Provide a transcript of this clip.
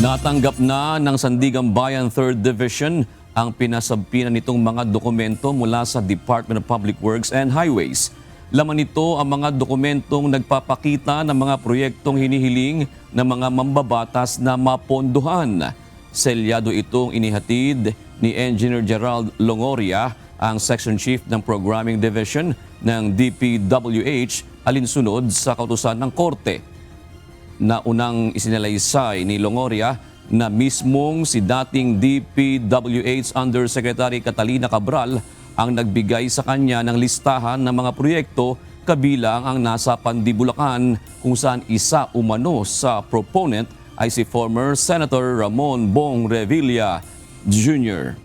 Natanggap na ng Sandigan Bayan 3rd Division ang pinasabpinan nitong mga dokumento mula sa Department of Public Works and Highways. Laman nito ang mga dokumentong nagpapakita ng mga proyektong hinihiling ng mga mambabatas na mapondohan. Selyado itong inihatid ni Engineer Gerald Longoria, ang Section Chief ng Programming Division ng DPWH, alinsunod sa kautusan ng Korte. Naunang isinalaysay ni Longoria na mismong si dating DPWH Undersecretary Catalina Cabral ang nagbigay sa kanya ng listahan ng mga proyekto kabilang ang nasa Pandibulacan, kung saan isa umano sa proponent ay si former Senator Ramon Bong Revilla Jr.